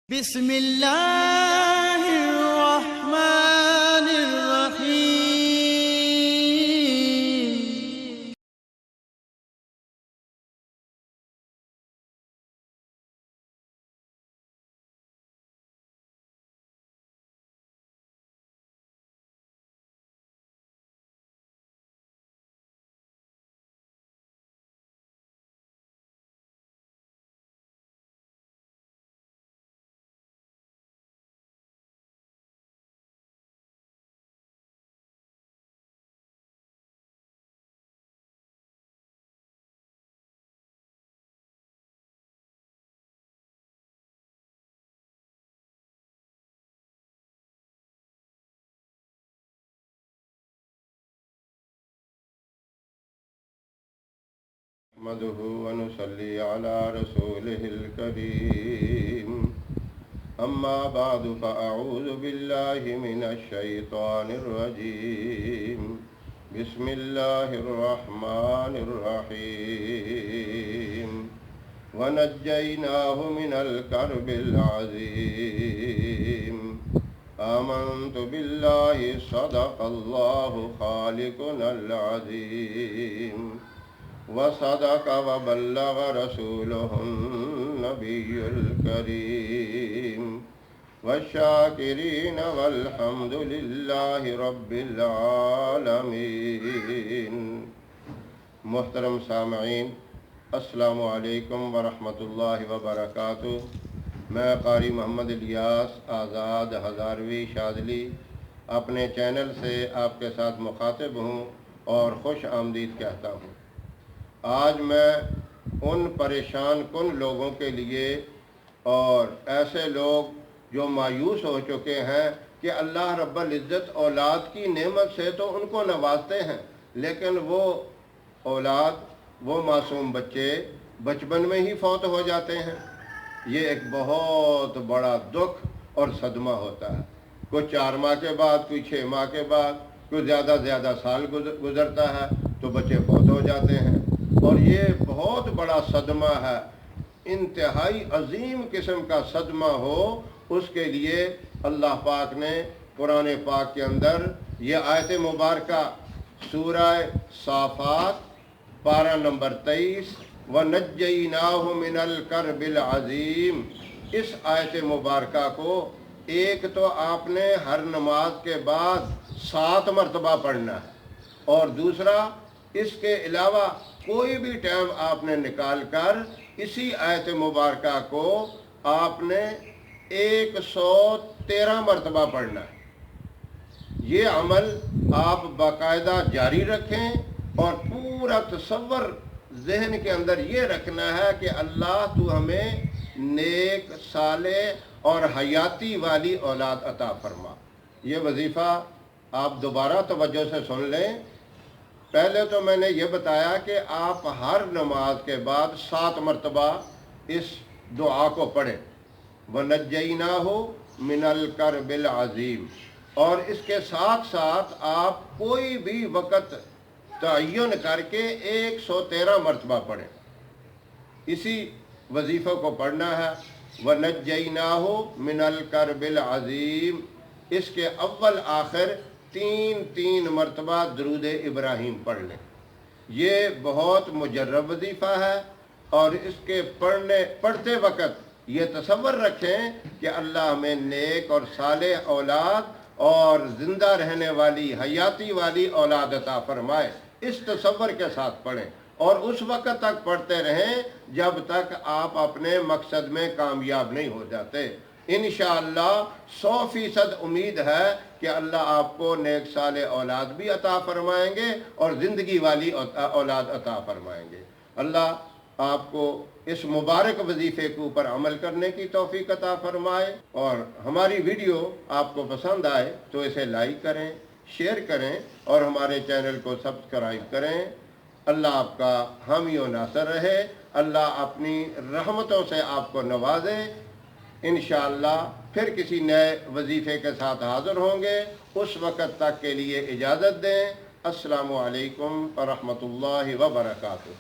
बिस्मिल्लाहिर्रहमानिर्रहीम। नहमदुहु व नुसल्ली अला रसूलिहिल करीम। अम्मा बादु फ़अऊज़ु बिल्लाहि मिनश शैतानिर रजीम। बिस्मिल्लाहिर रहमानिर रहीम। व नज्जयनाहु मिनल कर्बिल अज़ीम। आमन्तु बिल्लाहि सदक़ल्लाहु ख़ालिक़ुनल अज़ीम। वसदक वबल्लग रसूलुहुन नबियुल करीम। वशाकिरीन वल्हम्दुलिल्लाहि रब्बिल आलमीन। मुहतरम सामईन, अस्सलामु अलैकुम वरहमतुल्लाहि वबरकातुह। मैं क़ारी मोहम्मद इलियास आज़ाद हज़ारवी शाज़ली अपने चैनल से आपके साथ मुखातिब हूँ और खुश आमदीद कहता हूँ। आज मैं उन परेशान कुन लोगों के लिए और ऐसे लोग जो मायूस हो चुके हैं कि अल्लाह रब्बुल इज़्ज़त औलाद की नेमत से तो उनको नवाजते हैं, लेकिन वो औलाद, वो मासूम बच्चे बचपन में ही फौत हो जाते हैं। ये एक बहुत बड़ा दुख और सदमा होता है। कोई 4 माह के बाद, कोई 6 माह के बाद, कोई ज़्यादा साल गुजरता है तो बच्चे फौत हो जाते हैं। और ये बहुत बड़ा सदमा है, इंतहाई अजीम किस्म का सदमा हो। उसके लिए अल्लाह पाक ने कुरान पाक के अंदर ये आयत मुबारका सूरह साफ़ात पारा नंबर 23 व नज्जयनाहु मिनल कर्बिल अज़ीम, इस आयत मुबारका को एक तो आपने हर नमाज के बाद 7 मरतबा पढ़ना है, और दूसरा इसके अलावा कोई भी टाइम आपने निकाल कर इसी आयत मुबारका को आपने 113 मरतबा पढ़ना है। ये अमल आप बाकायदा जारी रखें और पूरा तसव्वुर जहन के अंदर ये रखना है कि अल्लाह तू हमें नेक, सालेह और हयाती वाली औलाद अता फरमा। ये वजीफ़ा आप दोबारा तवज्जो से सुन लें। पहले तो मैंने ये बताया कि आप हर नमाज के बाद 7 मरतबा इस दुआ को पढ़ें, वनज्जयनाहु मिनल कर्बिल अज़ीम, और इसके साथ साथ आप कोई भी वक़्त तय्युन करके 113 मरतबा पढ़ें। इसी वजीफ़े को पढ़ना है, वनज्जयनाहु मिनल कर्बिल अज़ीम। इसके अव्वल आखिर 3 मरतबा दरूद इब्राहीम पढ़ लें। ये बहुत मुजर्रब वजीफ़ा है, और इसके पढ़ते वक़्त ये तसव्वुर रखें कि अल्लाह हमें नेक और सालेह औलाद और ज़िंदा रहने वाली, हयाती वाली औलाद अता फरमाए। इस तसव्वुर के साथ पढ़ें और उस वक़्त तक पढ़ते रहें जब तक आप अपने मकसद में कामयाब नहीं हो जाते। इंशाअल्लाह 100% उम्मीद है कि अल्लाह आपको नेक साले औलाद भी अता फरमाएंगे और ज़िंदगी वाली औलाद अता फरमाएंगे। अल्लाह आपको इस मुबारक वजीफ़े के ऊपर अमल करने की तौफीक अता फरमाए। और हमारी वीडियो आपको पसंद आए तो इसे लाइक करें, शेयर करें और हमारे चैनल को सब्सक्राइब करें। अल्लाह आपका हामी व नासर रहे। अल्लाह अपनी रहमतों से आपको नवाजे। इंशाअल्लाह फिर किसी नए वजीफ़े के साथ हाज़िर होंगे। उस वक़्त तक के लिए इजाज़त दें। अस्सलामु अलैकुम व रहमतुल्लाहि व बरकातुहू।